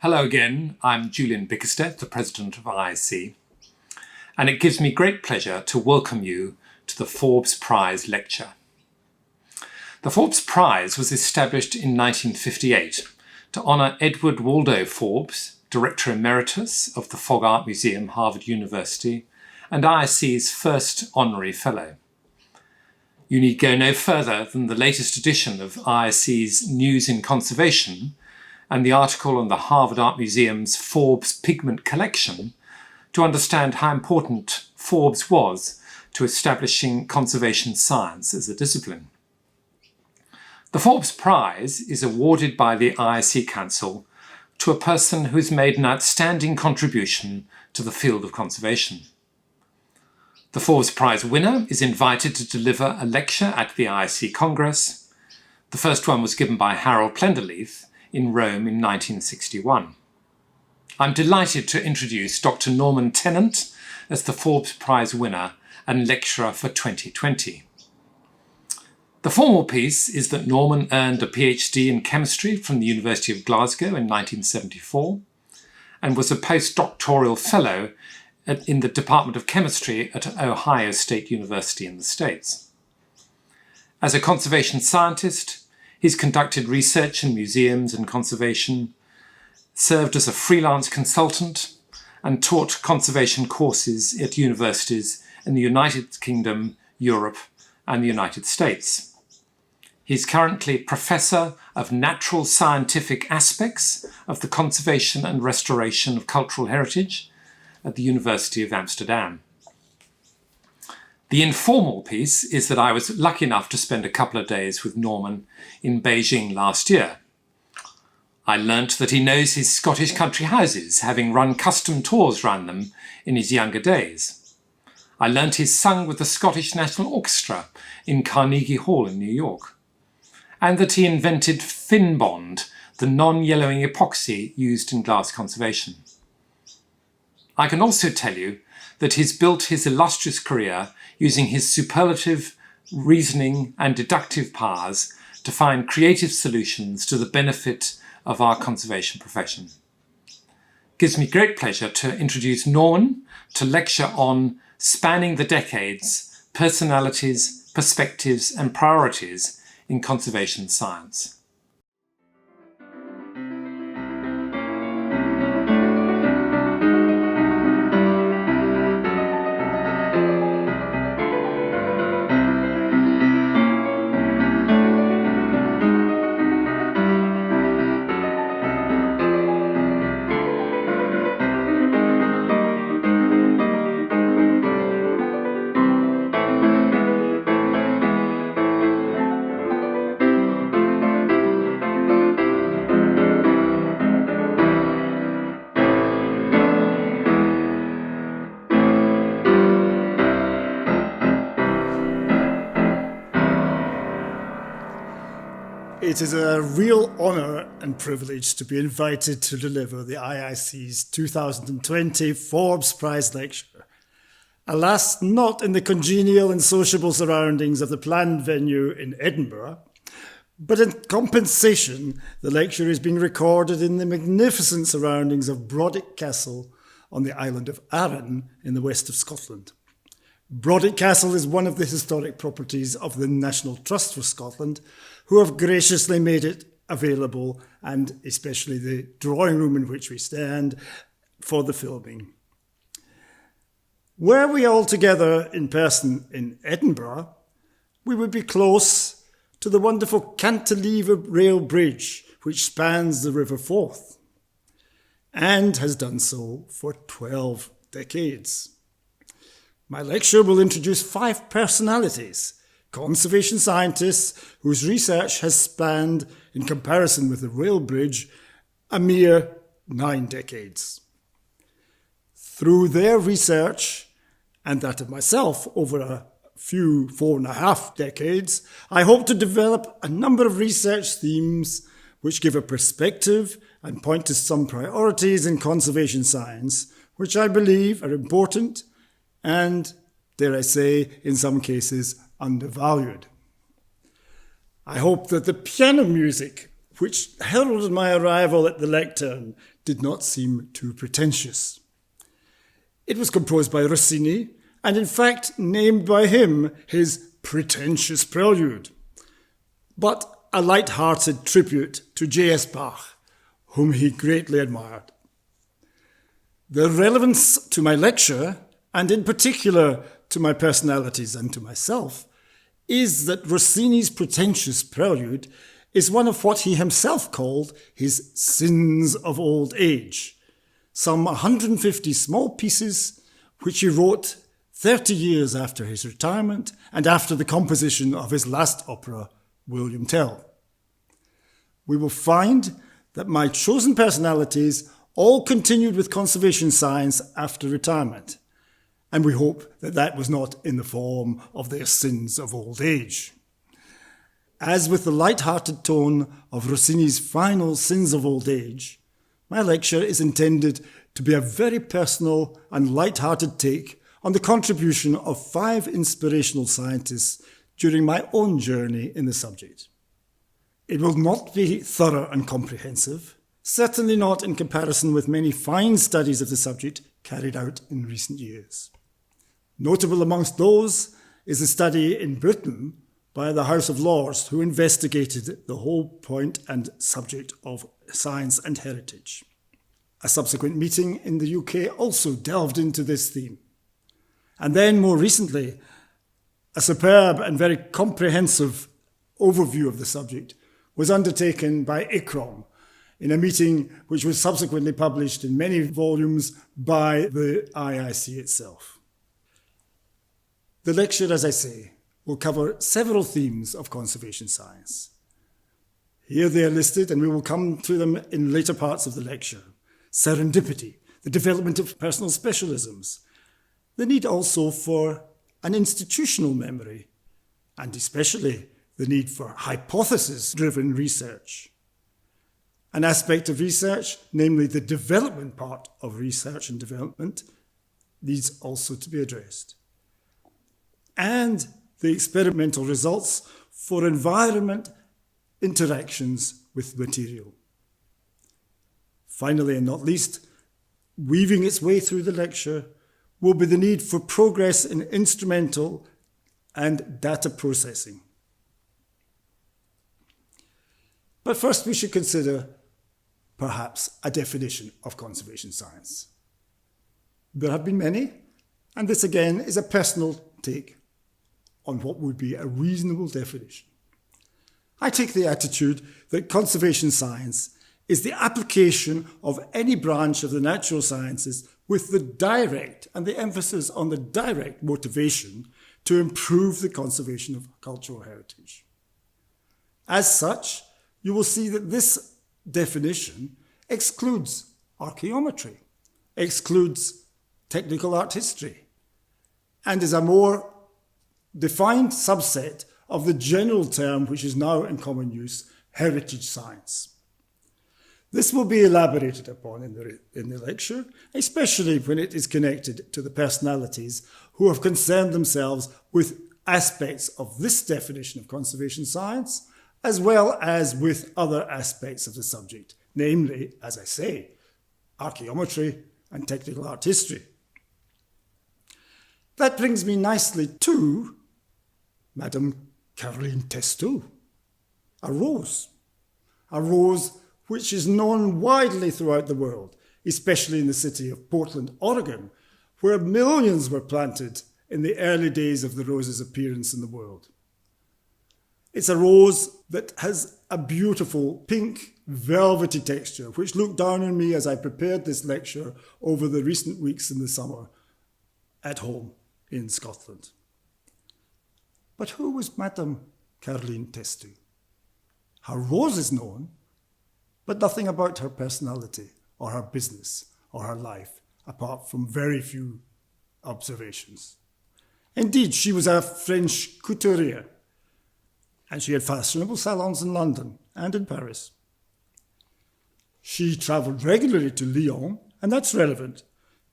Hello again, I'm Julian Bickersteth, the President of IIC, and it gives me great pleasure to welcome you to the Forbes Prize Lecture. The Forbes Prize was established in 1958 to honour Edward Waldo Forbes, Director Emeritus of the Fogg Art Museum, Harvard University, and IIC's first Honorary Fellow. You need go no further than the latest edition of IIC's News in Conservation and the article on the Harvard Art Museum's Forbes Pigment Collection to understand how important Forbes was to establishing conservation science as a discipline. The Forbes Prize is awarded by the IIC Council to a person who has made an outstanding contribution to the field of conservation. The Forbes Prize winner is invited to deliver a lecture at the IIC Congress. The first one was given by Harold Plenderleith in Rome in 1961. I'm delighted to introduce Dr. Norman Tennent as the Forbes Prize winner and lecturer for 2020. The formal piece is that Norman earned a PhD in chemistry from the University of Glasgow in 1974 and was a postdoctoral fellow in the Department of Chemistry at Ohio State University in the States. As a conservation scientist, he's conducted research in museums and conservation, served as a freelance consultant, and taught conservation courses at universities in the United Kingdom, Europe, and the United States. He's currently Professor of Natural Scientific Aspects of the Conservation and Restoration of Cultural Heritage at the University of Amsterdam. The informal piece is that I was lucky enough to spend a couple of days with Norman in Beijing last year. I learnt that he knows his Scottish country houses, having run custom tours round them in his younger days. I learnt he's sung with the Scottish National Orchestra in Carnegie Hall in New York, and that he invented Finbond, the non-yellowing epoxy used in glass conservation. I can also tell you that he's built his illustrious career using his superlative reasoning and deductive powers to find creative solutions to the benefit of our conservation profession. It gives me great pleasure to introduce Norman to lecture on Spanning the Decades, Personalities, Perspectives and Priorities in Conservation Science. It is a real honour and privilege to be invited to deliver the IIC's 2020 Forbes Prize Lecture. Alas, not in the congenial and sociable surroundings of the planned venue in Edinburgh, but in compensation, the lecture is being recorded in the magnificent surroundings of Brodick Castle on the island of Arran in the west of Scotland. Brodick Castle is one of the historic properties of the National Trust for Scotland, who have graciously made it available, and especially the drawing room in which we stand, for the filming. Were we all together in person in Edinburgh, we would be close to the wonderful cantilever rail bridge which spans the River Forth, and has done so for 12 decades. My lecture will introduce 5 personalities, conservation scientists whose research has spanned, in comparison with the rail bridge, a mere 9 decades. Through their research, and that of myself over a few 4.5 decades, I hope to develop a number of research themes which give a perspective and point to some priorities in conservation science, which I believe are important and, dare I say, in some cases, undervalued. I hope that the piano music which heralded my arrival at the lectern, did not seem too pretentious. It was composed by Rossini, and in fact named by him his pretentious prelude, but a light-hearted tribute to J.S. Bach, whom he greatly admired. The relevance to my lecture, and in particular to my personalities and to myself, is that Rossini's pretentious prelude is one of what he himself called his sins of old age, some 150 small pieces which he wrote 30 years after his retirement and after the composition of his last opera, William Tell. We will find that my chosen personalities all continued with conservation science after retirement, and we hope that that was not in the form of their sins of old age. As with the light-hearted tone of Rossini's final Sins of Old Age, my lecture is intended to be a very personal and light-hearted take on the contribution of 5 inspirational scientists during my own journey in the subject. It will not be thorough and comprehensive, certainly not in comparison with many fine studies of the subject carried out in recent years. Notable amongst those is a study in Britain by the House of Lords, who investigated the whole point and subject of science and heritage. A subsequent meeting in the UK also delved into this theme. And then, more recently, a superb and very comprehensive overview of the subject was undertaken by ICROM in a meeting which was subsequently published in many volumes by the IIC itself. The lecture, as I say, will cover several themes of conservation science. Here they are listed, and we will come to them in later parts of the lecture. Serendipity, the development of personal specialisms, the need also for an institutional memory, and especially the need for hypothesis-driven research. An aspect of research, namely the development part of research and development, needs also to be addressed. And the experimental results for environment interactions with material. Finally, and not least, weaving its way through the lecture will be the need for progress in instrumental and data processing. But first we should consider, perhaps, a definition of conservation science. There have been many, and this again is a personal take on what would be a reasonable definition. I take the attitude that conservation science is the application of any branch of the natural sciences with the direct, and the emphasis on the direct motivation to improve the conservation of cultural heritage. As such, you will see that this definition excludes archaeometry, excludes technical art history, and is a more defined subset of the general term which is now in common use, heritage science. This will be elaborated upon in the lecture, especially when it is connected to the personalities who have concerned themselves with aspects of this definition of conservation science, as well as with other aspects of the subject, namely, as I say, archaeometry and technical art history. That brings me nicely to Madame Caroline Testu, a rose which is known widely throughout the world, especially in the city of Portland, Oregon, where millions were planted in the early days of the rose's appearance in the world. It's a rose that has a beautiful pink, velvety texture, which looked down on me as I prepared this lecture over the recent weeks in the summer at home in Scotland. But who was Madame Caroline Testu? Her rose is known, but nothing about her personality or her business or her life, apart from very few observations. Indeed, she was a French couturier, and she had fashionable salons in London and in Paris. She travelled regularly to Lyon, and that's relevant,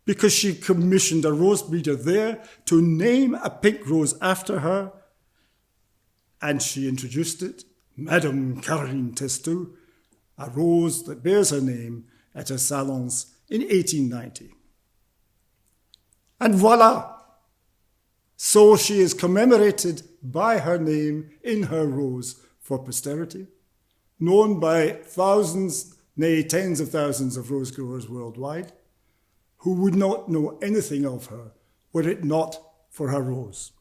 because she commissioned a rose breeder there to name a pink rose after her, and she introduced it, Madame Caroline Testu, a rose that bears her name at her salons in 1890. And voila! So she is commemorated by her name in her rose for posterity, known by thousands, nay, tens of thousands of rose growers worldwide, who would not know anything of her were it not for her rose.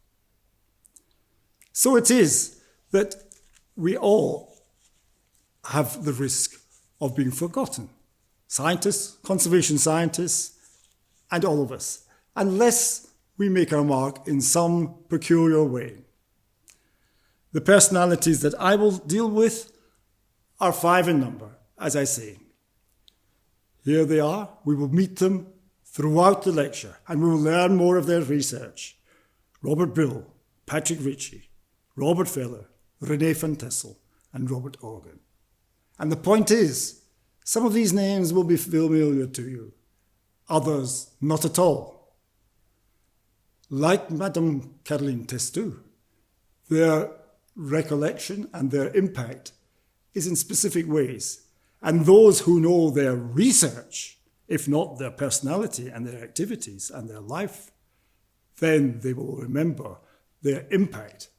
So it is that we all have the risk of being forgotten. Scientists, conservation scientists, and all of us, unless we make our mark in some peculiar way. The personalities that I will deal with are 5 in number, as I say. Here they are. We will meet them throughout the lecture, and we will learn more of their research. Robert Brill, Patrick Ritchie, Robert Feller, René van Tessel, and Robert Organ. And the point is, some of these names will be familiar to you, others not at all. Like Madame Caroline Testu, their recollection and their impact is in specific ways, and those who know their research, if not their personality and their activities and their life, then they will remember their impact.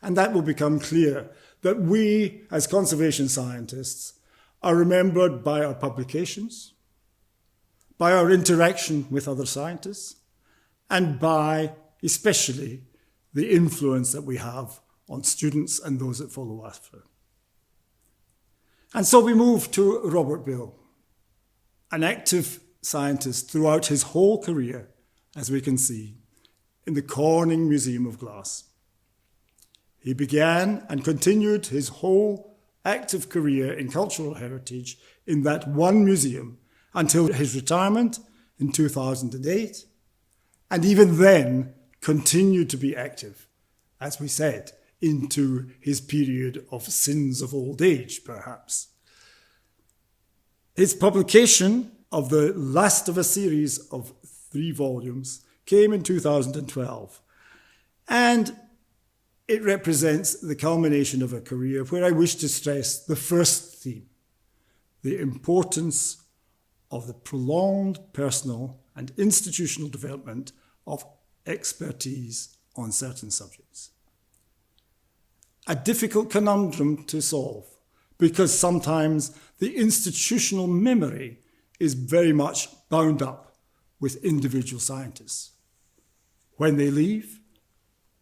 And that will become clear that we, as conservation scientists, are remembered by our publications, by our interaction with other scientists, and by, especially, the influence that we have on students and those that follow after. And so we move to Robert Brill, an active scientist throughout his whole career, as we can see, in the Corning Museum of Glass. He began and continued his whole active career in cultural heritage in that one museum until his retirement in 2008, and even then continued to be active, as we said, into his period of sins of old age, perhaps. His publication of the last of a series of 3 volumes came in 2012, and it represents the culmination of a career where I wish to stress the first theme, the importance of the prolonged personal and institutional development of expertise on certain subjects. A difficult conundrum to solve, because sometimes the institutional memory is very much bound up with individual scientists. When they leave,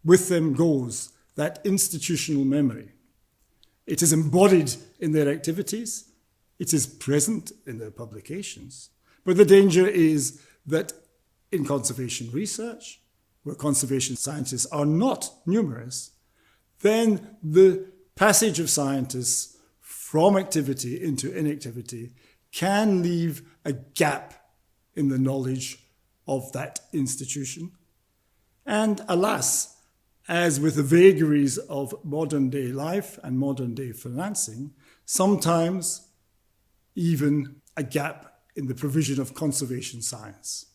with them goes that institutional memory. It is embodied in their activities, it is present in their publications, but the danger is that in conservation research, where conservation scientists are not numerous, then the passage of scientists from activity into inactivity can leave a gap in the knowledge of that institution. And alas, as with the vagaries of modern day life and modern day financing, sometimes even a gap in the provision of conservation science.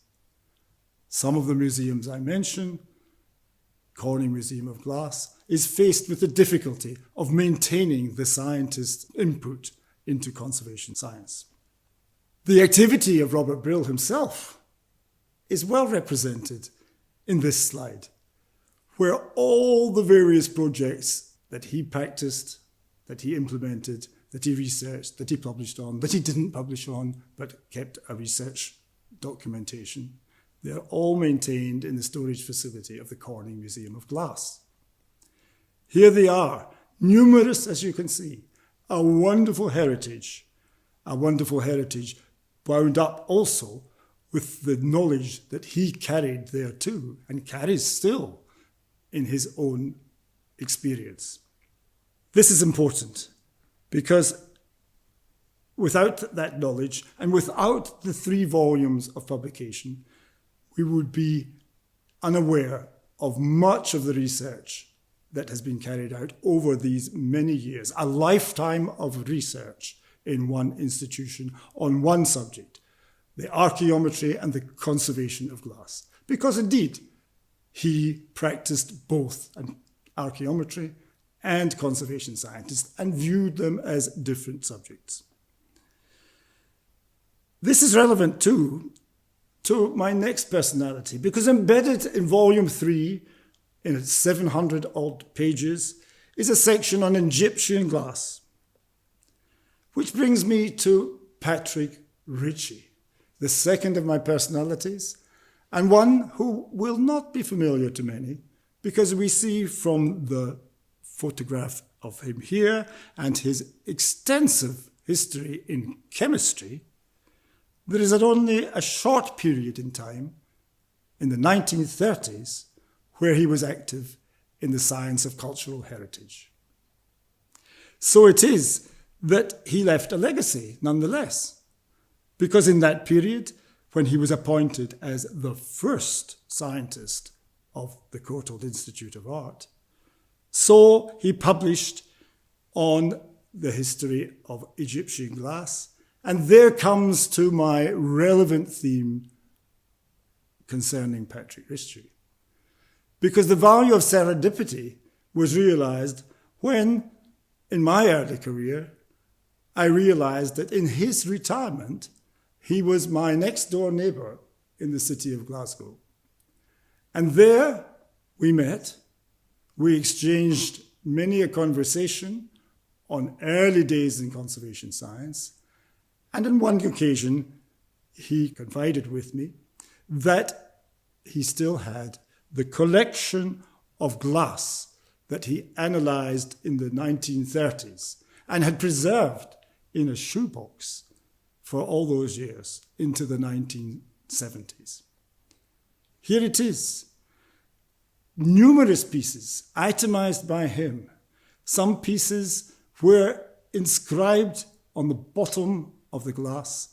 Some of the museums I mentioned, Corning Museum of Glass, is faced with the difficulty of maintaining the scientist's input into conservation science. The activity of Robert Brill himself is well represented in this slide, where all the various projects that he practiced, that he implemented, that he researched, that he published on, that he didn't publish on, but kept a research documentation, they're all maintained in the storage facility of the Corning Museum of Glass. Here they are, numerous as you can see, a wonderful heritage bound up also with the knowledge that he carried there too, and carries still in his own experience. This is important because without that knowledge and without the 3 volumes of publication, we would be unaware of much of the research that has been carried out over these many years, a lifetime of research in one institution on one subject, the archaeometry and the conservation of glass. Because indeed, he practiced both archaeometry and conservation scientists and viewed them as different subjects. This is relevant too to my next personality, because embedded in volume 3, in its 700 odd pages, is a section on Egyptian glass. Which brings me to Patrick Ritchie, the second of my personalities, and one who will not be familiar to many, because we see from the photograph of him here and his extensive history in chemistry, there is only a short period in time, in the 1930s, where he was active in the science of cultural heritage. So it is that he left a legacy nonetheless, because in that period, when he was appointed as the first scientist of the Courtauld Institute of Art, so he published on the history of Egyptian glass, and there comes to my relevant theme concerning Patrick Ritchie. Because the value of serendipity was realized when, in my early career, I realized that in his retirement, he was my next door neighbour in the city of Glasgow. And there we met, we exchanged many a conversation on early days in conservation science, and on one occasion he confided with me that he still had the collection of glass that he analysed in the 1930s and had preserved in a shoebox for all those years into the 1970s. Here it is. Numerous pieces itemized by him. Some pieces were inscribed on the bottom of the glass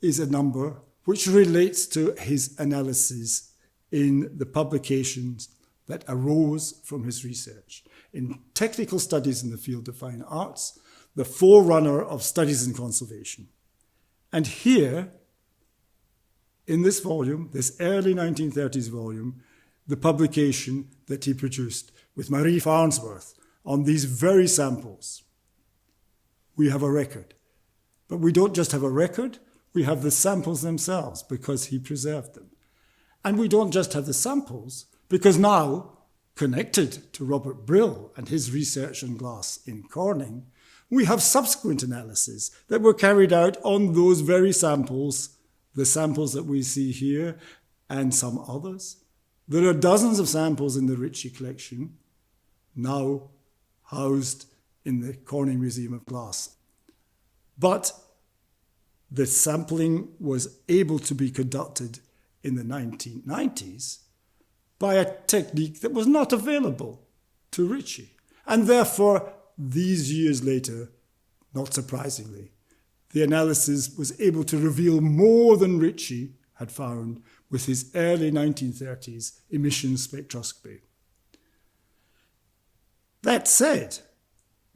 is a number which relates to his analysis in the publications that arose from his research in technical studies in the field of fine arts, the forerunner of studies in conservation. And here, in this volume, this early 1930s volume, the publication that he produced with Marie Farnsworth on these very samples, we have a record. But we don't just have a record, we have the samples themselves because he preserved them. And we don't just have the samples because now, connected to Robert Brill and his research on glass in Corning, we have subsequent analyses that were carried out on those very samples, the samples that we see here and some others. There are dozens of samples in the Ritchie collection, now housed in the Corning Museum of Glass. But the sampling was able to be conducted in the 1990s by a technique that was not available to Ritchie. And therefore, these years later, not surprisingly, the analysis was able to reveal more than Ritchie had found with his early 1930s emission spectroscopy. That said,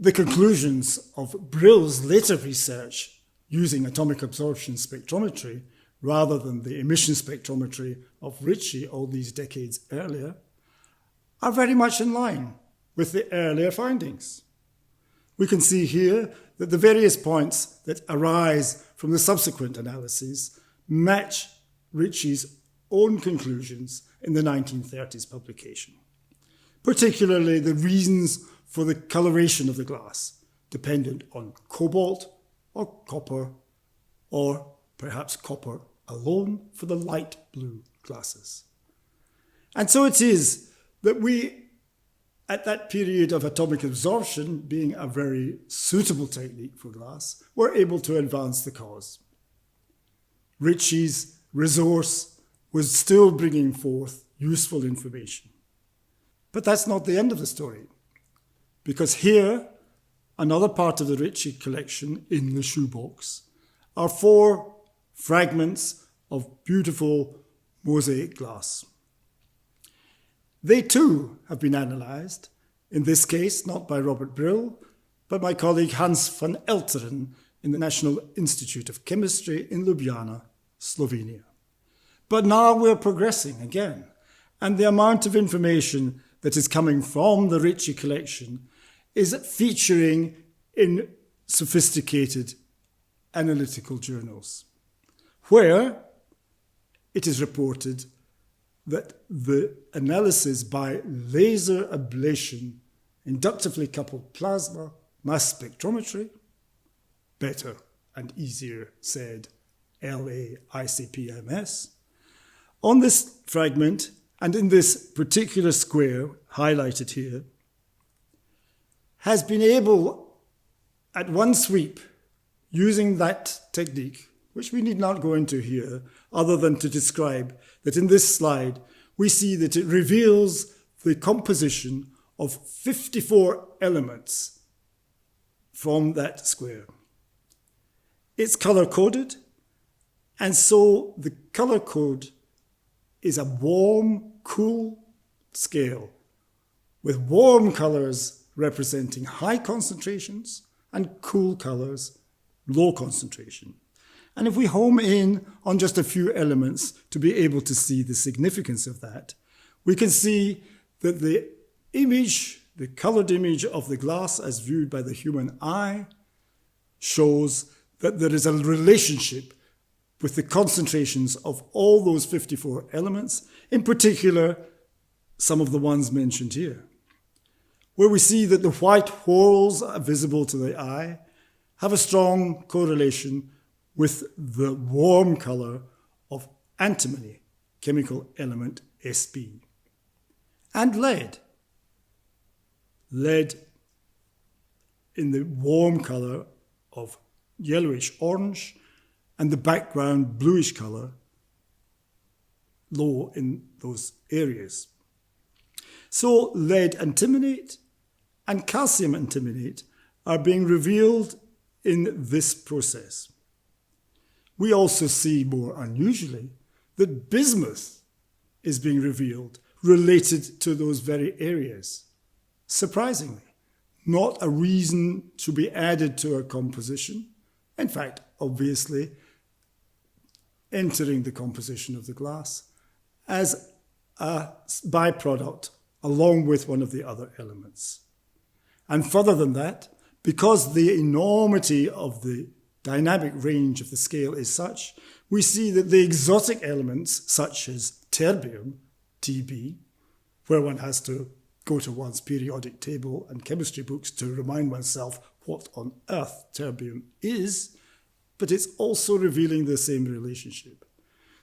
the conclusions of Brill's later research using atomic absorption spectrometry rather than the emission spectrometry of Ritchie all these decades earlier are very much in line with the earlier findings. We can see here that the various points that arise from the subsequent analyses match Ritchie's own conclusions in the 1930s publication, particularly the reasons for the coloration of the glass, dependent on cobalt or copper, or perhaps copper alone for the light blue glasses. And so it is that we, at that period of atomic absorption being a very suitable technique for glass, were able to advance the cause. Ritchie's resource was still bringing forth useful information. But that's not the end of the story, because here, another part of the Ritchie collection in the shoebox, are 4 fragments of beautiful mosaic glass. They too have been analysed, in this case not by Robert Brill, but my colleague Hans van Elteren in the National Institute of Chemistry in Ljubljana, Slovenia. But now we're progressing again, and the amount of information that is coming from the Ritchie collection is featuring in sophisticated analytical journals. where it is reported that the analysis by laser ablation, inductively coupled plasma, mass spectrometry, better and easier said LAICPMS, on this fragment and in this particular square highlighted here, has been able at one sweep, using that technique, which we need not go into here, other than to describe that in this slide, we see that it reveals the composition of 54 elements from that square. It's color-coded, and so the color code is a warm, cool scale, with warm colors representing high concentrations and cool colors, low concentration. And if we home in on just a few elements to be able to see the significance of that, we can see that the image, the colored image of the glass as viewed by the human eye, shows that there is a relationship with the concentrations of all those 54 elements, in particular, some of the ones mentioned here, where we see that the white whorls are visible to the eye have a strong correlation with the warm color of antimony, chemical element Sb, and lead. Lead in the warm color of yellowish orange and the background bluish color low in those areas. So lead antimonate and calcium antimonate are being revealed in this process. We also see, more unusually, that bismuth is being revealed related to those very areas. Surprisingly, not a reason to be added to a composition. In fact, obviously, entering the composition of the glass as a byproduct along with one of the other elements. And further than that, because the enormity of the dynamic range of the scale is such, we see that the exotic elements such as terbium, Tb, where one has to go to one's periodic table and chemistry books to remind oneself what on earth terbium is, but it's also revealing the same relationship.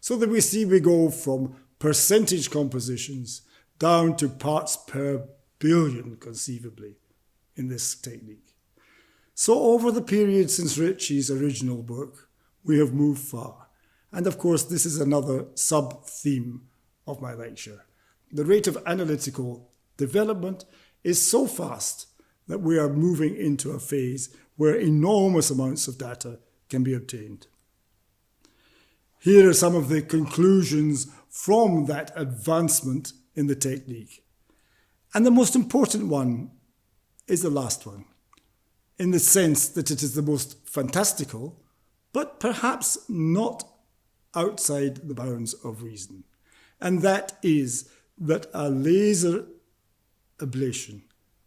So that we see we go from percentage compositions down to parts per billion, conceivably, in this technique. So over the period since Ritchie's original work, we have moved far. And of course, this is another sub-theme of my lecture. The rate of analytical development is so fast that we are moving into a phase where enormous amounts of data can be obtained. Here are some of the conclusions from that advancement in the technique. And the most important one is the last one, in the sense that it is the most fantastical, but perhaps not outside the bounds of reason. And that is that a laser ablation,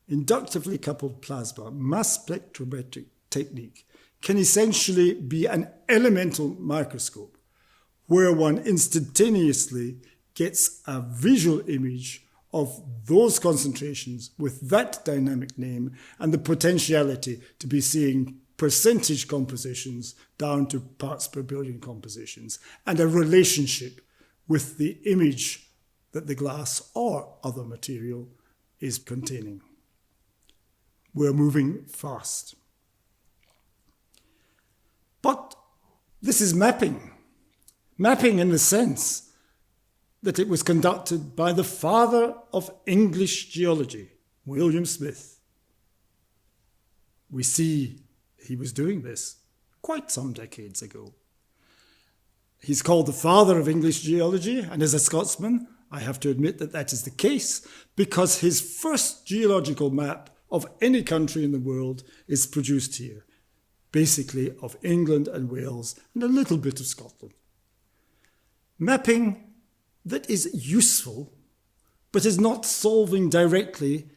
inductively coupled plasma, mass spectrometric technique can essentially be an elemental microscope where one instantaneously gets a visual image of those concentrations with that dynamic name and the potentiality to be seeing percentage compositions down to parts per billion compositions and a relationship with the image that the glass or other material is containing. We're moving fast. But this is mapping. Mapping in the sense that it was conducted by the father of English geology, William Smith. We see he was doing this quite some decades ago. He's called the father of English geology, and as a Scotsman, I have to admit that that is the case, because his first geological map of any country in the world is produced here, basically of England and Wales and a little bit of Scotland. Mapping that is useful, but is not solving directly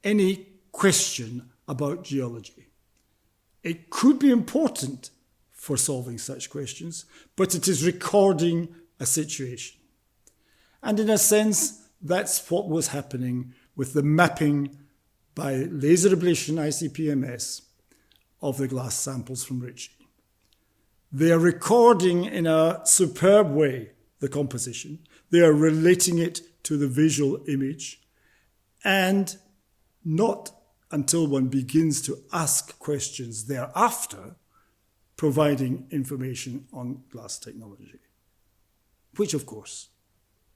any question about geology. It could be important for solving such questions, but it is recording a situation. And in a sense, that's what was happening with the mapping by laser ablation ICP-MS of the glass samples from Ritchie. They are recording in a superb way the composition. They are relating it to the visual image, and not until one begins to ask questions thereafter, providing information on glass technology, which of course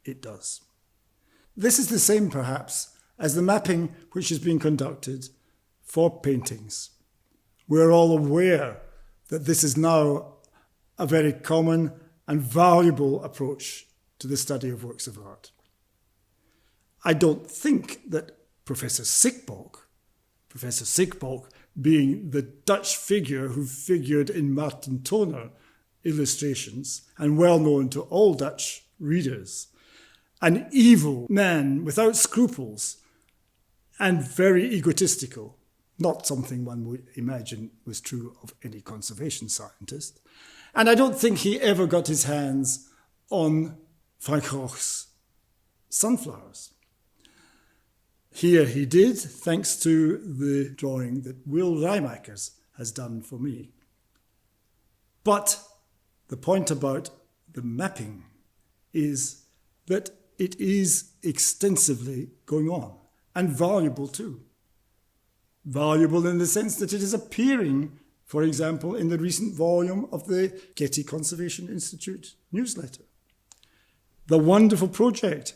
it does. This is the same perhaps as the mapping which is being conducted for paintings. We're all aware that this is now a very common and valuable approach to the study of works of art. I don't think that Professor Sickbalk being the Dutch figure who figured in Martin Toner illustrations and well known to all Dutch readers, an evil man without scruples and very egotistical, not something one would imagine was true of any conservation scientist. And I don't think he ever got his hands on Van Gogh's sunflowers. Here he did, thanks to the drawing that Will Rijmakers has done for me. But the point about the mapping is that it is extensively going on, and valuable too. Valuable in the sense that it is appearing, for example, in the recent volume of the Getty Conservation Institute newsletter. The wonderful project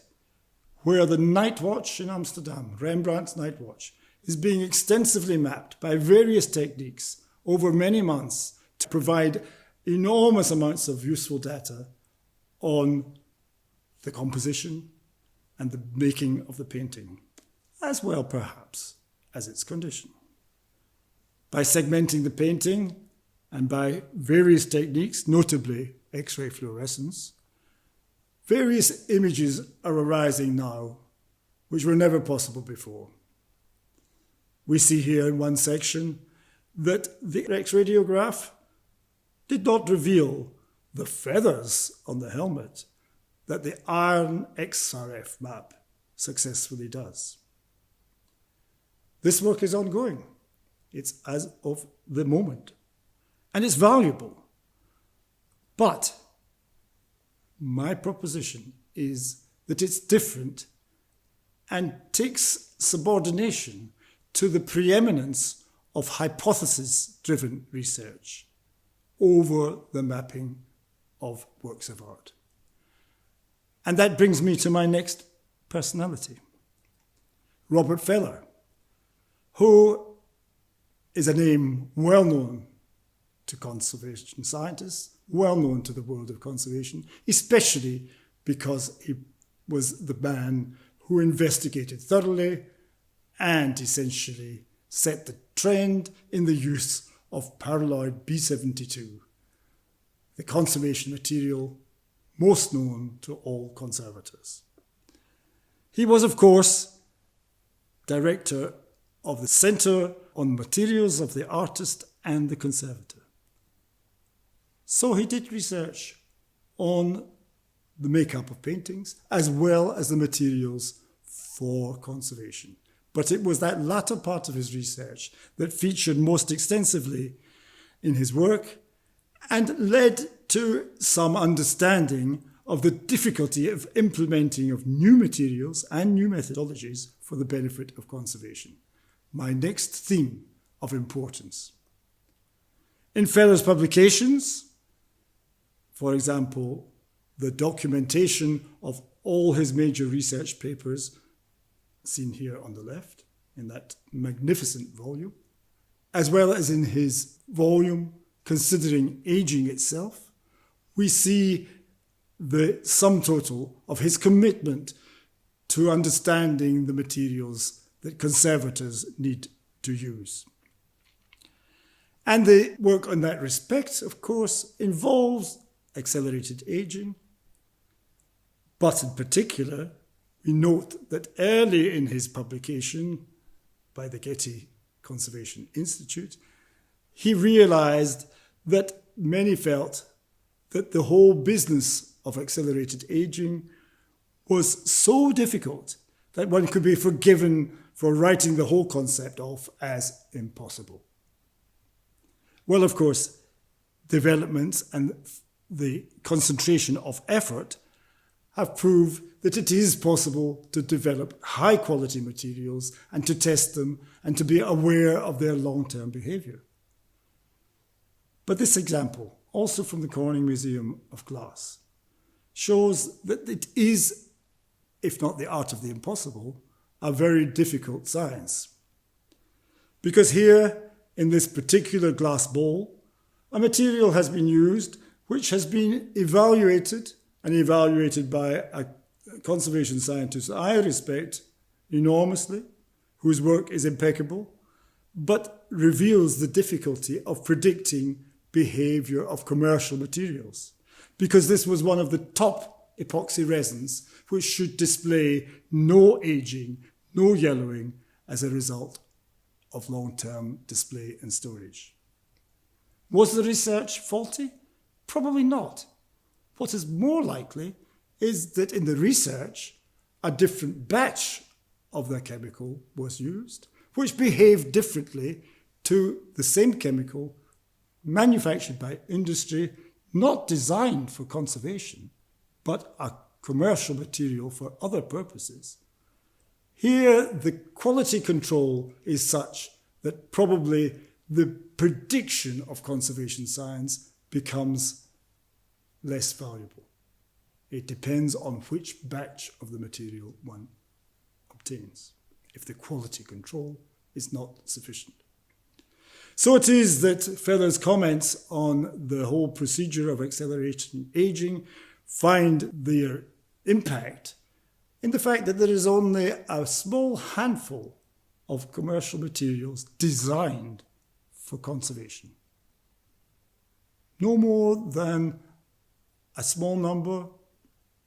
where the Night Watch in Amsterdam, Rembrandt's Night Watch, is being extensively mapped by various techniques over many months to provide enormous amounts of useful data on the composition and the making of the painting, as well perhaps as its condition. By segmenting the painting and by various techniques, notably X-ray fluorescence, various images are arising now which were never possible before. We see here in one section that the X-radiograph did not reveal the feathers on the helmet that the iron XRF map successfully does. This work is ongoing. It's as of the moment. And it's valuable. But my proposition is that it's different and takes subordination to the preeminence of hypothesis-driven research over the mapping of works of art. And that brings me to my next personality, Robert Feller, who is a name well known to conservation scientists, well known to the world of conservation, especially because he was the man who investigated thoroughly and essentially set the trend in the use of paraloid B72, the conservation material most known to all conservators. He was, of course, director of the Centre on Materials of the Artist and the Conservator. So he did research on the makeup of paintings as well as the materials for conservation. But it was that latter part of his research that featured most extensively in his work and led to some understanding of the difficulty of implementing of new materials and new methodologies for the benefit of conservation. My next theme of importance. In Feller's publications, for example, the documentation of all his major research papers, seen here on the left, in that magnificent volume, as well as in his volume considering aging itself, we see the sum total of his commitment to understanding the materials that conservators need to use. And the work on that respect, of course, involves accelerated aging, but in particular, we note that early in his publication by the Getty Conservation Institute, he realized that many felt that the whole business of accelerated aging was so difficult that one could be forgiven for writing the whole concept off as impossible. Well, of course, developments and the concentration of effort have proved that it is possible to develop high-quality materials and to test them and to be aware of their long-term behaviour. But this example, also from the Corning Museum of Glass, shows that it is, if not the art of the impossible, a very difficult science. Because here, in this particular glass bowl, a material has been used which has been evaluated by a conservation scientist I respect enormously, whose work is impeccable, but reveals the difficulty of predicting behaviour of commercial materials, because this was one of the top epoxy resins which should display no ageing, no yellowing as a result of long-term display and storage. Was the research faulty? Probably not. What is more likely is that in the research, a different batch of the chemical was used, which behaved differently to the same chemical manufactured by industry, not designed for conservation, but a commercial material for other purposes. Here, the quality control is such that probably the prediction of conservation science becomes less valuable. It depends on which batch of the material one obtains, if the quality control is not sufficient. So it is that Feller's comments on the whole procedure of accelerating aging find their impact in the fact that there is only a small handful of commercial materials designed for conservation. No more than a small number,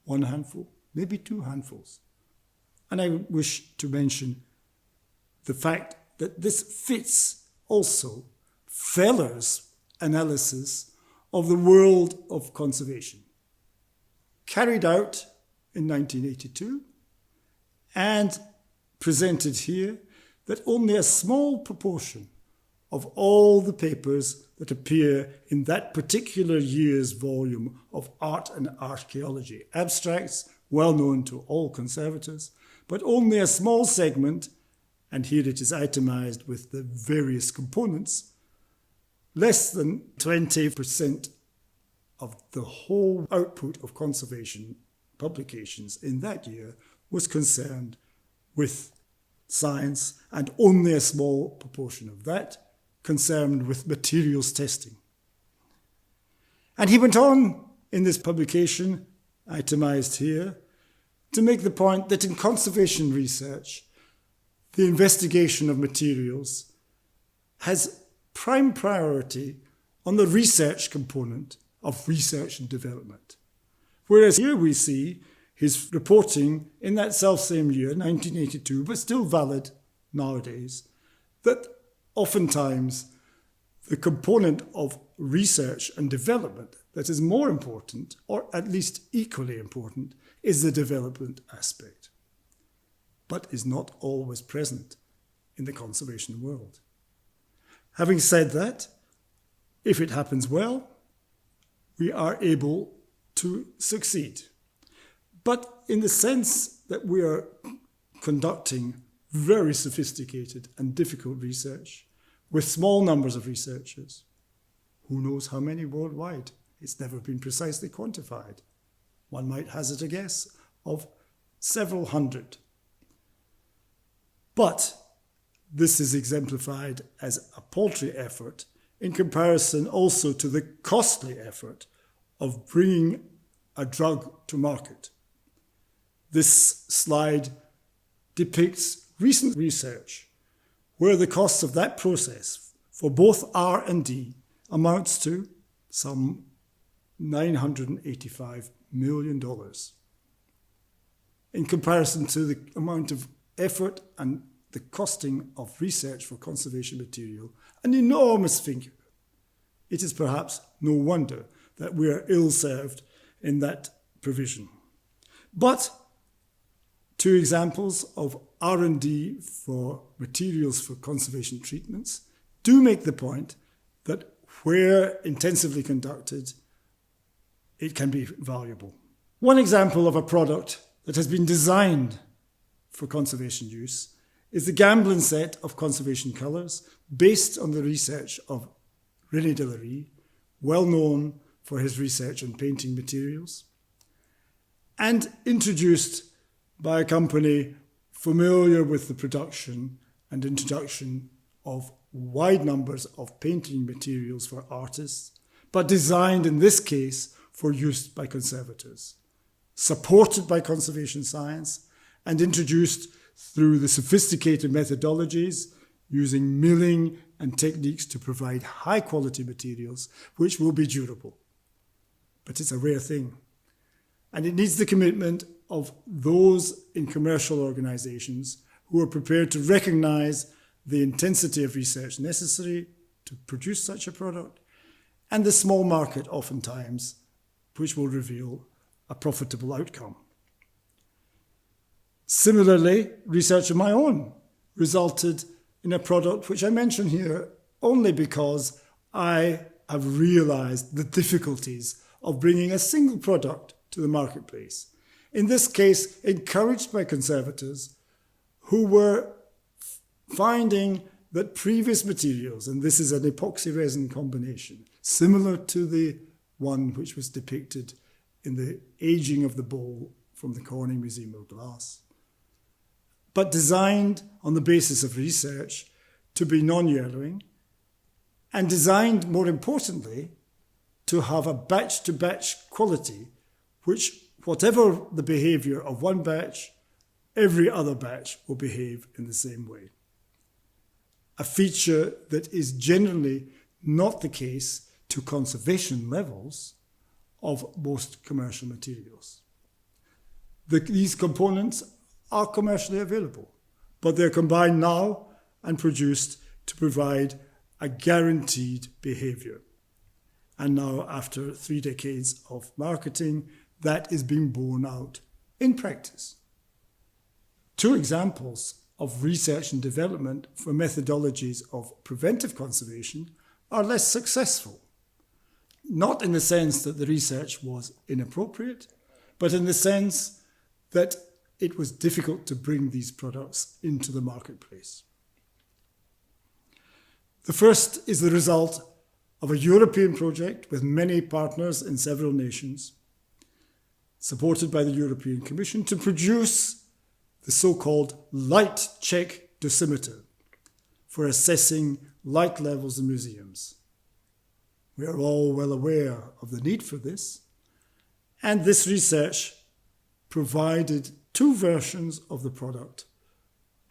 one handful, maybe two handfuls. And I wish to mention the fact that this fits also Feller's analysis of the world of conservation, carried out in 1982 and presented here, that only a small proportion of all the papers that appear in that particular year's volume of Art and Archaeology abstracts, well known to all conservators, but only a small segment, and here it is itemized with the various components, less than 20% of the whole output of conservation publications in that year was concerned with science, and only a small proportion of that concerned with materials testing. And he went on in this publication, itemized here, to make the point that in conservation research, the investigation of materials has prime priority on the research component of research and development. Whereas here we see his reporting in that self-same year, 1982, but still valid nowadays, that oftentimes the component of research and development that is more important, or at least equally important, is the development aspect, but is not always present in the conservation world. Having said that, if it happens well, we are able to succeed. But in the sense that we are conducting very sophisticated and difficult research with small numbers of researchers, who knows how many worldwide? It's never been precisely quantified. One might hazard a guess of several hundred. But this is exemplified as a paltry effort in comparison also to the costly effort of bringing a drug to market. This slide depicts recent research where the cost of that process for both R&D amounts to some $985 million. In comparison to the amount of effort and the costing of research for conservation material, an enormous figure. it is perhaps no wonder that we are ill-served in that provision. But two examples of R&D for materials for conservation treatments do make the point that where intensively conducted, it can be valuable. One example of a product that has been designed for conservation use is the Gamblin set of conservation colours based on the research of René Dillery, well known for his research on painting materials, and introduced by a company familiar with the production and introduction of wide numbers of painting materials for artists, but designed in this case for use by conservators, supported by conservation science, and introduced through the sophisticated methodologies using milling and techniques to provide high quality materials which will be durable. But it's a rare thing. And it needs the commitment of those in commercial organisations who are prepared to recognise the intensity of research necessary to produce such a product, and the small market oftentimes, which will reveal a profitable outcome. Similarly, research of my own resulted in a product which I mention here only because I have realised the difficulties of bringing a single product to the marketplace. In this case, encouraged by conservators who were finding that previous materials, and this is an epoxy resin combination, similar to the one which was depicted in the aging of the bowl from the Corning Museum of Glass, but designed on the basis of research to be non-yellowing, and designed, more importantly, to have a batch-to-batch quality, which, whatever the behaviour of one batch, every other batch will behave in the same way. A feature that is generally not the case to conservation levels of most commercial materials. These components are commercially available, but they're combined now and produced to provide a guaranteed behaviour. And now, after 3 decades of marketing, that is being borne out in practice. Two examples of research and development for methodologies of preventive conservation are less successful. Not in the sense that the research was inappropriate, but in the sense that it was difficult to bring these products into the marketplace. The first is the result of a European project with many partners in several nations, supported by the European Commission, to produce the so-called light check dosimeter for assessing light levels in museums. We are all well aware of the need for this, and this research provided two versions of the product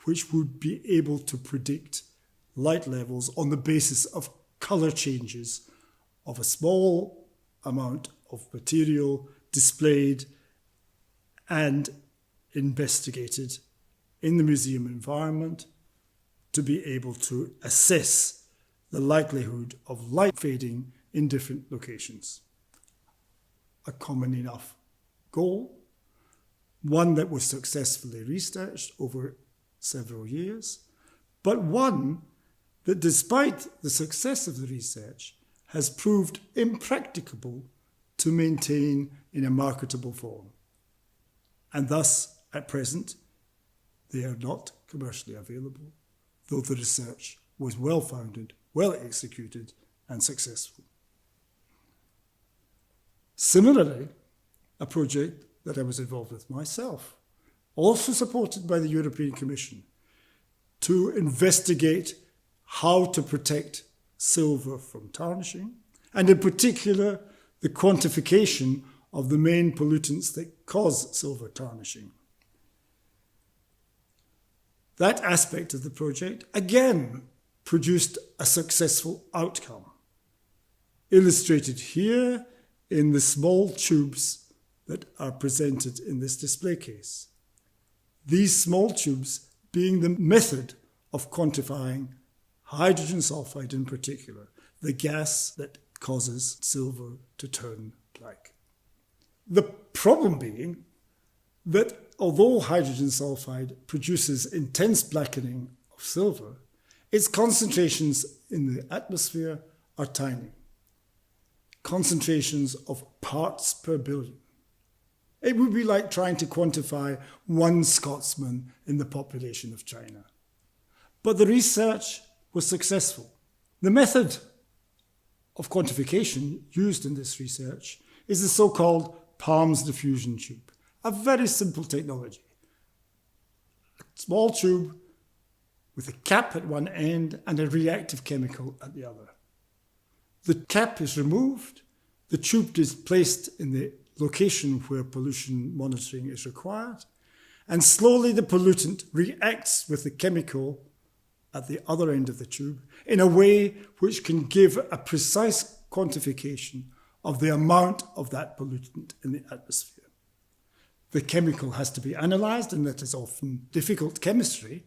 which would be able to predict light levels on the basis of colour changes of a small amount of material displayed and investigated in the museum environment to be able to assess the likelihood of light fading in different locations. A common enough goal, one that was successfully researched over several years, but one that, despite the success of the research, has proved impracticable to maintain in a marketable form. And thus, at present, they are not commercially available, though the research was well-founded, well-executed, and successful. Similarly, a project that I was involved with myself, also supported by the European Commission, to investigate how to protect silver from tarnishing, and in particular, the quantification of the main pollutants that cause silver tarnishing. That aspect of the project, again, produced a successful outcome, illustrated here in the small tubes that are presented in this display case. These small tubes being the method of quantifying hydrogen sulfide in particular, the gas that causes silver to turn black. The problem being that although hydrogen sulfide produces intense blackening of silver, its concentrations in the atmosphere are tiny. Concentrations of parts per billion. It would be like trying to quantify one Scotsman in the population of China. But the research was successful. The method of quantification used in this research is the so-called Palm's diffusion tube, a very simple technology. A small tube with a cap at one end and a reactive chemical at the other. The cap is removed, the tube is placed in the location where pollution monitoring is required, and slowly the pollutant reacts with the chemical at the other end of the tube in a way which can give a precise quantification of the amount of that pollutant in the atmosphere. The chemical has to be analysed, and that is often difficult chemistry,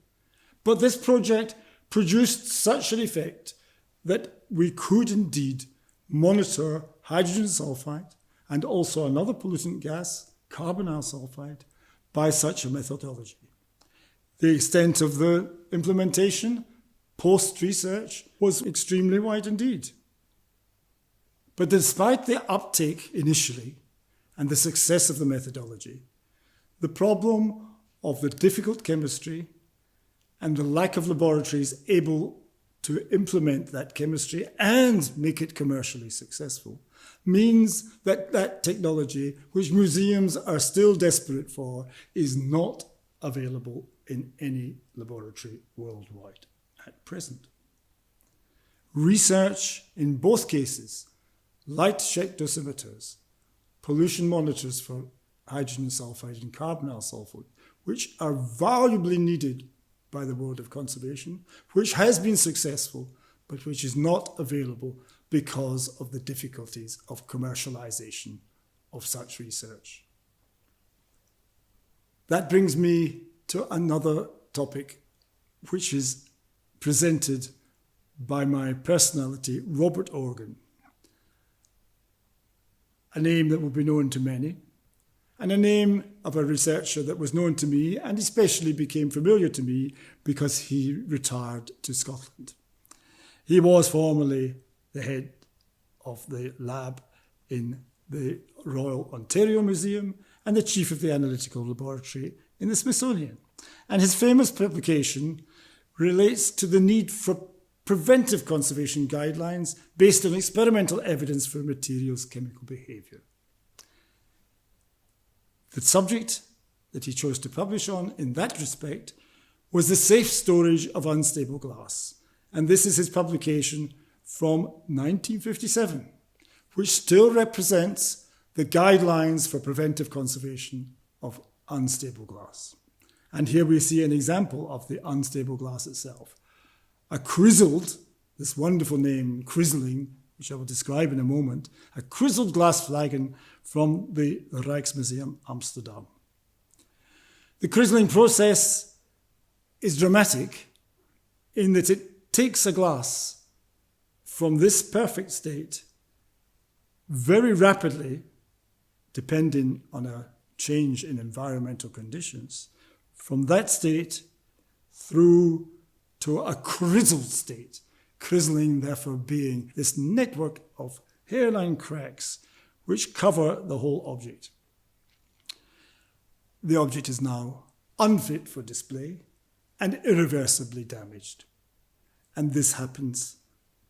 but this project produced such an effect that we could indeed monitor hydrogen sulfide and also another pollutant gas, carbonyl sulfide, by such a methodology. The extent of the implementation post-research was extremely wide indeed. But despite the uptake initially and the success of the methodology, the problem of the difficult chemistry and the lack of laboratories able to implement that chemistry and make it commercially successful means that that technology, which museums are still desperate for, is not available in any laboratory worldwide at present. Research in both cases, light check dosimeters, pollution monitors for hydrogen sulfide and carbonyl sulfide, which are valuably needed by the world of conservation, which has been successful, but which is not available because of the difficulties of commercialization of such research. That brings me to another topic, which is presented by my personality, Robert Organ, a name that will be known to many, and a name of a researcher that was known to me and especially became familiar to me because he retired to Scotland. He was formerly the head of the lab in the Royal Ontario Museum and the chief of the analytical laboratory in the Smithsonian. And his famous publication relates to the need for preventive conservation guidelines based on experimental evidence for materials' chemical behaviour. The subject that he chose to publish on in that respect was the safe storage of unstable glass. And this is his publication from 1957, which still represents the guidelines for preventive conservation of unstable glass. And here we see an example of the unstable glass itself. A crizzled, this wonderful name, crizzling, which I will describe in a moment, a crizzled glass flagon from the Rijksmuseum Amsterdam. The crizzling process is dramatic in that it takes a glass from this perfect state very rapidly, depending on a change in environmental conditions, from that state through to a crizzled state, crizzling therefore being this network of hairline cracks which cover the whole object. The object is now unfit for display and irreversibly damaged. And this happens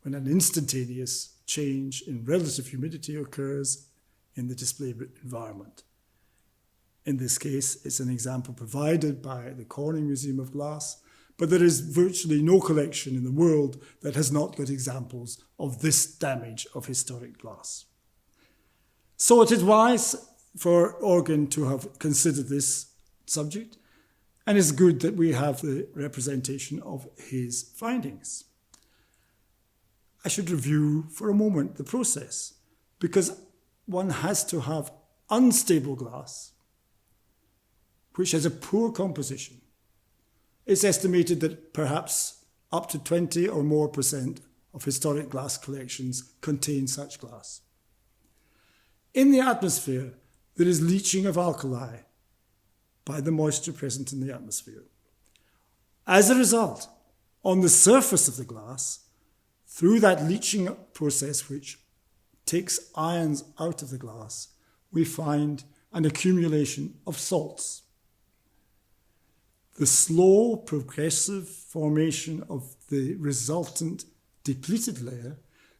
when an instantaneous change in relative humidity occurs in the display environment. In this case, it's an example provided by the Corning Museum of Glass, but there is virtually no collection in the world that has not got examples of this damage of historic glass. So it is wise for Organ to have considered this subject, and it's good that we have the representation of his findings. I should review for a moment the process, because one has to have unstable glass, which has a poor composition. It's estimated that perhaps up to 20 or more % of historic glass collections contain such glass. In the atmosphere, there is leaching of alkali by the moisture present in the atmosphere. As a result, on the surface of the glass, through that leaching process which takes ions out of the glass, we find an accumulation of salts. The slow, progressive formation of the resultant depleted layer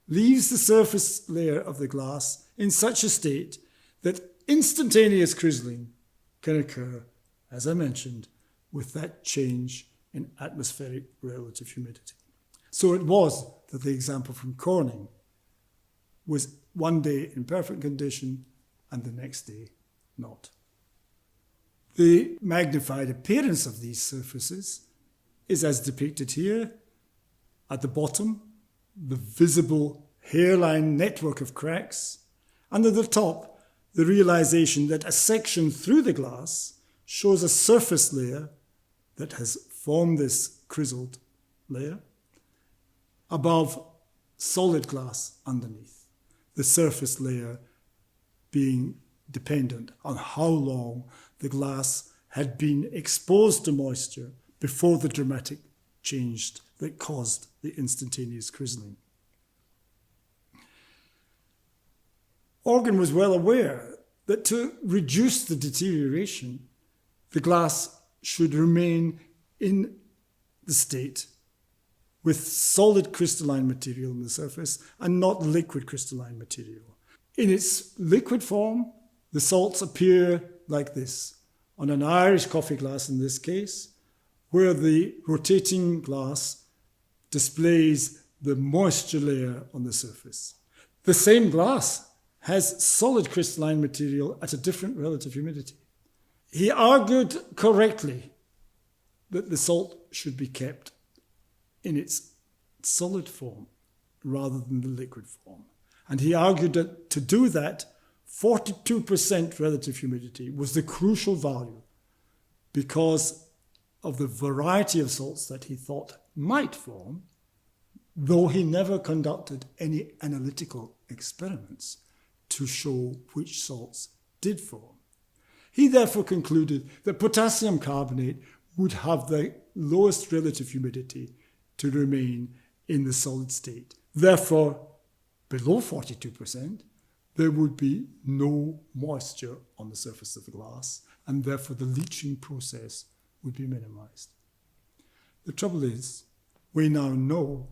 leaves the surface layer of the glass in such a state that instantaneous crystallizing can occur, as I mentioned, with that change in atmospheric relative humidity. So it was that the example from Corning was one day in perfect condition and the next day not. The magnified appearance of these surfaces is as depicted here. At the bottom, the visible hairline network of cracks, and at the top, the realization that a section through the glass shows a surface layer that has formed this grizzled layer above solid glass underneath, the surface layer being dependent on how long the glass had been exposed to moisture before the dramatic change that caused the instantaneous crystallizing. Organ was well aware that to reduce the deterioration, the glass should remain in the state with solid crystalline material on the surface and not liquid crystalline material. In its liquid form, the salts appear like this, on an Irish coffee glass in this case, where the rotating glass displays the moisture layer on the surface. The same glass has solid crystalline material at a different relative humidity. He argued correctly that the salt should be kept in its solid form rather than the liquid form. And he argued that to do that, 42% relative humidity was the crucial value because of the variety of salts that he thought might form, though he never conducted any analytical experiments to show which salts did form. He therefore concluded that potassium carbonate would have the lowest relative humidity to remain in the solid state. Therefore, below 42%, there would be no moisture on the surface of the glass, and therefore the leaching process would be minimized. The trouble is, we now know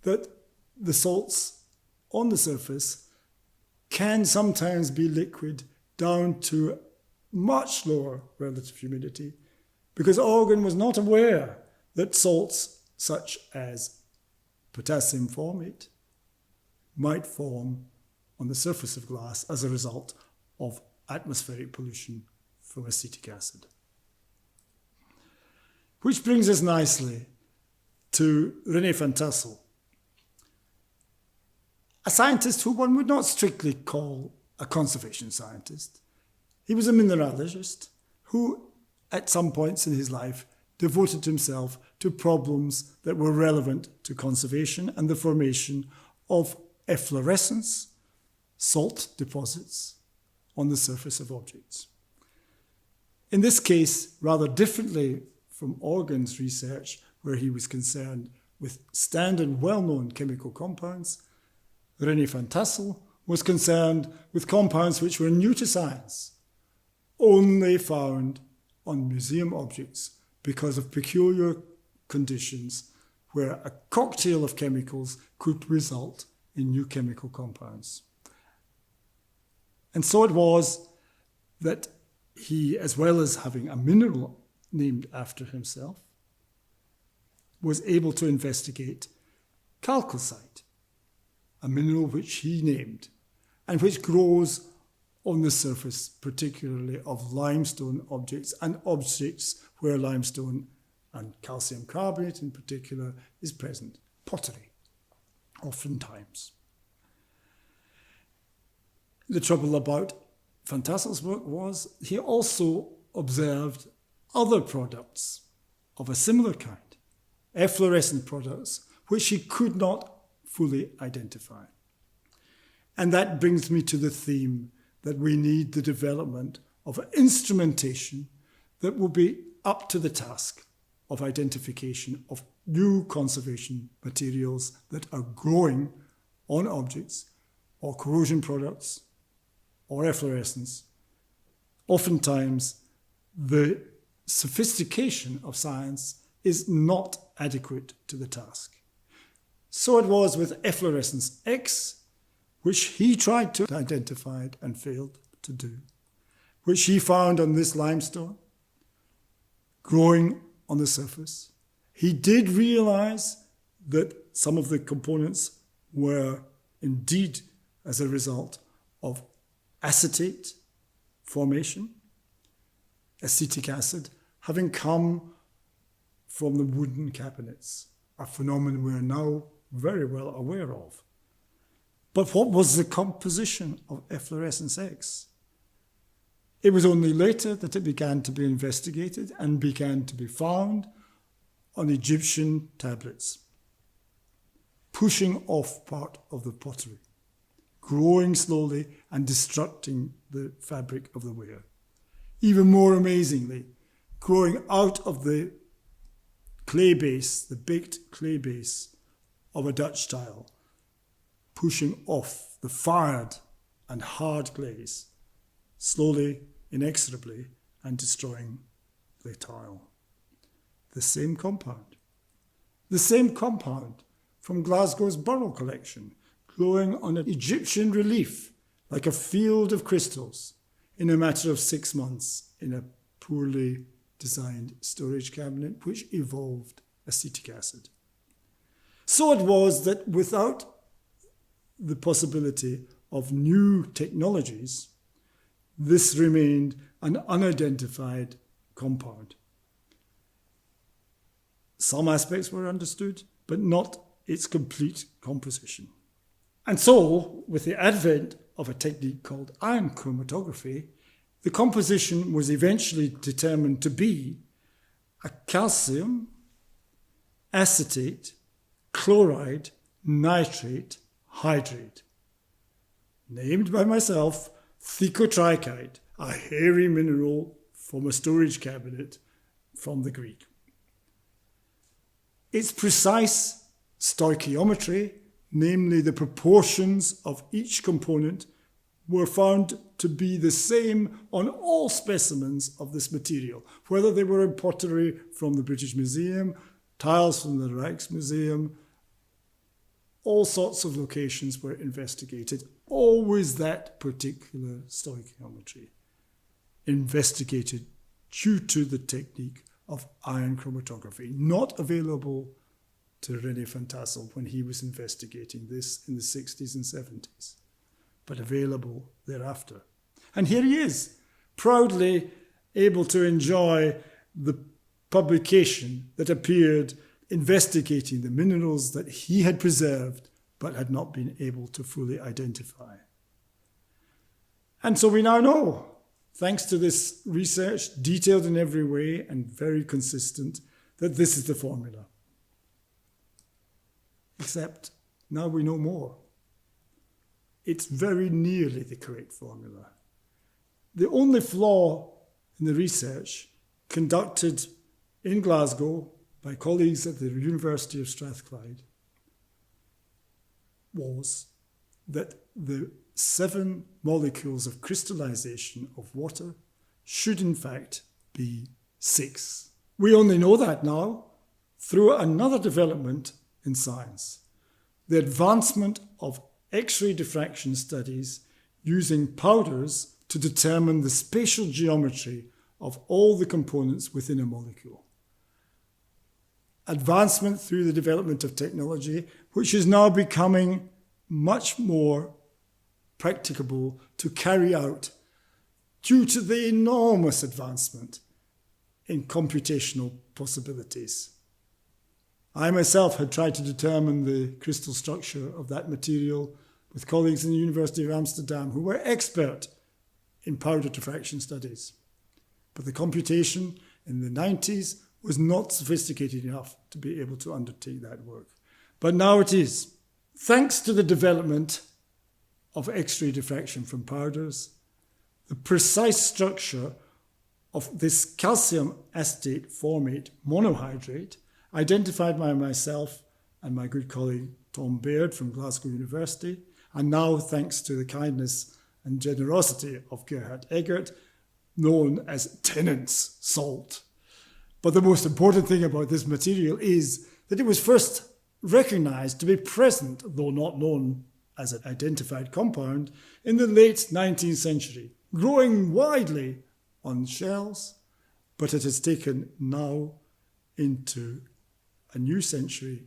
that the salts on the surface can sometimes be liquid down to much lower relative humidity, because Organ was not aware that salts such as potassium formate might form on the surface of glass as a result of atmospheric pollution from acetic acid. Which brings us nicely to René van Tassel, a scientist who one would not strictly call a conservation scientist. He was a mineralogist who, at some points in his life, devoted himself to problems that were relevant to conservation and the formation of efflorescence, salt deposits on the surface of objects. In this case, rather differently from Organ's research, where he was concerned with standard well-known chemical compounds, René van Tassel was concerned with compounds which were new to science, only found on museum objects because of peculiar conditions where a cocktail of chemicals could result in new chemical compounds. And so it was that he, as well as having a mineral named after himself, was able to investigate chalcocite, a mineral which he named, and which grows on the surface, particularly of limestone objects and objects where limestone and calcium carbonate in particular is present, pottery, oftentimes. The trouble about Van Tassel's work was he also observed other products of a similar kind, efflorescent products, which he could not fully identify. And that brings me to the theme that we need the development of instrumentation that will be up to the task of identification of new conservation materials that are growing on objects or corrosion products or efflorescence. Oftentimes, the sophistication of science is not adequate to the task. So it was with efflorescence X, which he tried to identify and failed to do, which he found on this limestone, growing on the surface. He did realize that some of the components were indeed as a result of acetate formation, acetic acid, having come from the wooden cabinets, a phenomenon we are now very well aware of. But what was the composition of efflorescence X? It was only later that it began to be investigated and began to be found on Egyptian tablets, pushing off part of the pottery, growing slowly and destructing the fabric of the ware. Even more amazingly, growing out of the clay base, the baked clay base of a Dutch tile, pushing off the fired and hard glaze, slowly, inexorably, and destroying the tile. The same compound from Glasgow's Burrell collection, glowing on an Egyptian relief like a field of crystals in a matter of 6 months in a poorly designed storage cabinet which evolved acetic acid. So it was that without the possibility of new technologies, this remained an unidentified compound. Some aspects were understood, but not its complete composition. And so, with the advent of a technique called iron chromatography, the composition was eventually determined to be a calcium, acetate, chloride, nitrate, hydrate, named by myself thicotrichite, a hairy mineral from a storage cabinet from the Greek. Its precise stoichiometry, namely the proportions of each component, were found to be the same on all specimens of this material, whether they were in pottery from the British Museum, tiles from the Rijksmuseum. All sorts of locations were investigated, always that particular stoichiometry, investigated due to the technique of iron chromatography, not available to René van Tassel when he was investigating this in the 60s and 70s, but available thereafter. And here he is, proudly able to enjoy the publication that appeared investigating the minerals that he had preserved but had not been able to fully identify. And so we now know, thanks to this research, detailed in every way and very consistent, that this is the formula. Except now we know more. It's very nearly the correct formula. The only flaw in the research conducted in Glasgow by colleagues at the University of Strathclyde was that the 7 molecules of crystallization of water should in fact be 6. We only know that now through another development in science, the advancement of X-ray diffraction studies using powders to determine the spatial geometry of all the components within a molecule. Advancement through the development of technology, which is now becoming much more practicable to carry out due to the enormous advancement in computational possibilities. I myself had tried to determine the crystal structure of that material with colleagues in the University of Amsterdam who were expert in powder diffraction studies. But the computation in the 90s was not sophisticated enough to be able to undertake that work. But now it is. Thanks to the development of X-ray diffraction from powders, the precise structure of this calcium acetate formate monohydrate, identified by myself and my good colleague Tom Baird from Glasgow University, and now, thanks to the kindness and generosity of Gerhard Eggert, known as Tennent's salt. But the most important thing about this material is that it was first recognised to be present, though not known as an identified compound, in the late 19th century, growing widely on shells, but it has taken now into a new century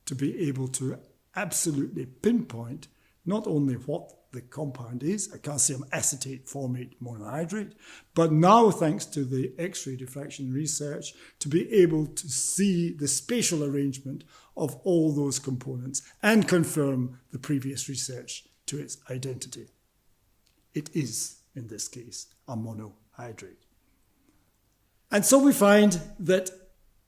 to be able to absolutely pinpoint not only what the compound is, a calcium acetate formate monohydrate, but now, thanks to the X-ray diffraction research, to be able to see the spatial arrangement of all those components and confirm the previous research to its identity. It is, in this case, a monohydrate. And so we find that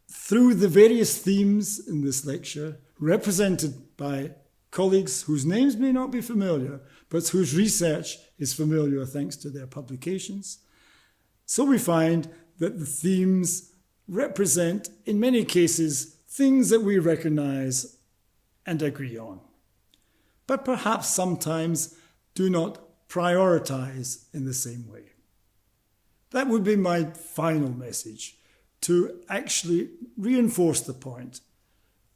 through the various themes in this lecture, represented by colleagues whose names may not be familiar, but whose research is familiar thanks to their publications. So we find that the themes represent, in many cases, things that we recognize and agree on, but perhaps sometimes do not prioritize in the same way. That would be my final message, to actually reinforce the point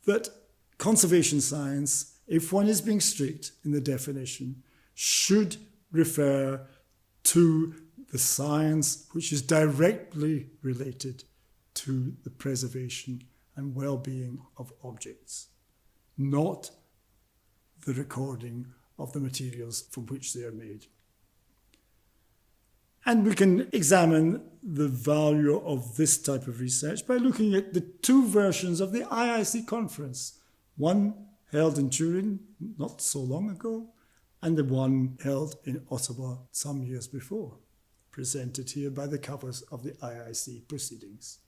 that conservation science, if one is being strict in the definition, should refer to the science which is directly related to the preservation and well-being of objects, not the recording of the materials from which they are made. And we can examine the value of this type of research by looking at the two versions of the IIC conference, one held in Turin not so long ago, and the one held in Ottawa some years before, presented here by the covers of the IIC proceedings.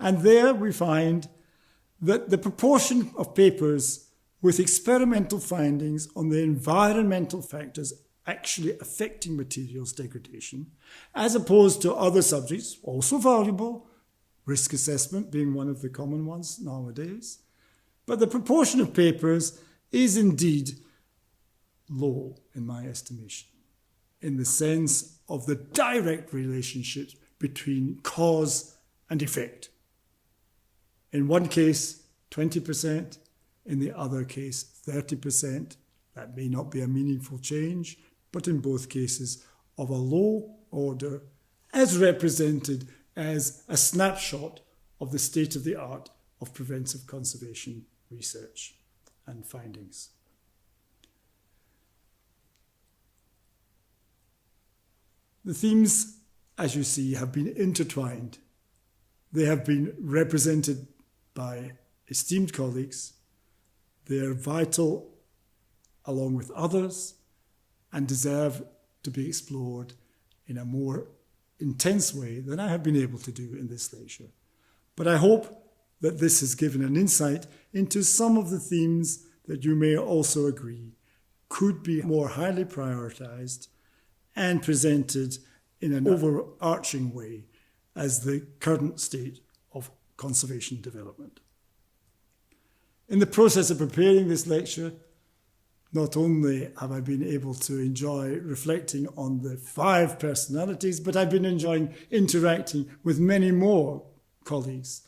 And there we find that the proportion of papers with experimental findings on the environmental factors actually affecting materials degradation, as opposed to other subjects, also valuable, risk assessment being one of the common ones nowadays. But the proportion of papers is indeed low, in my estimation, in the sense of the direct relationships between cause and effect. In one case, 20%, in the other case, 30%. That may not be a meaningful change, but in both cases of a low order, as represented as a snapshot of the state of the art of preventive conservation research and findings. The themes, as you see, have been intertwined. They have been represented by esteemed colleagues. They are vital along with others and deserve to be explored in a more intense way than I have been able to do in this lecture. But I hope that this has given an insight into some of the themes that you may also agree could be more highly prioritized and presented in an overarching way as the current state of conservation development. In the process of preparing this lecture, not only have I been able to enjoy reflecting on the 5 personalities, but I've been enjoying interacting with many more colleagues,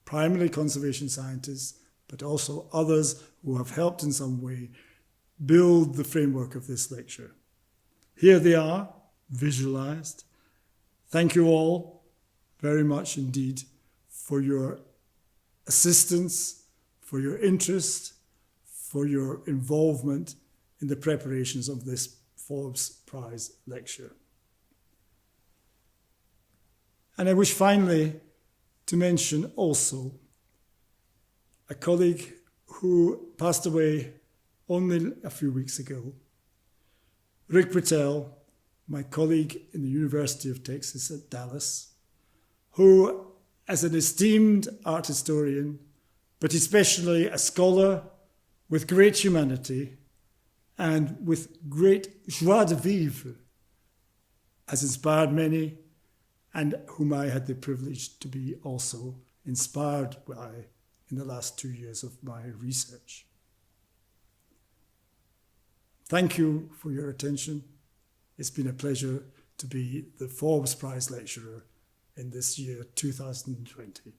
primarily conservation scientists, but also others who have helped in some way build the framework of this lecture. Here they are, visualized. Thank you all very much indeed for your assistance, for your interest, for your involvement in the preparations of this Forbes Prize Lecture. And I wish finally to mention also a colleague who passed away only a few weeks ago, Rick Patel, my colleague in the University of Texas at Dallas, who, as an esteemed art historian, but especially a scholar with great humanity and with great joie de vivre, has inspired many and whom I had the privilege to be also inspired by in the last 2 years of my research. Thank you for your attention. It's been a pleasure to be the Forbes Prize Lecturer in this year 2020.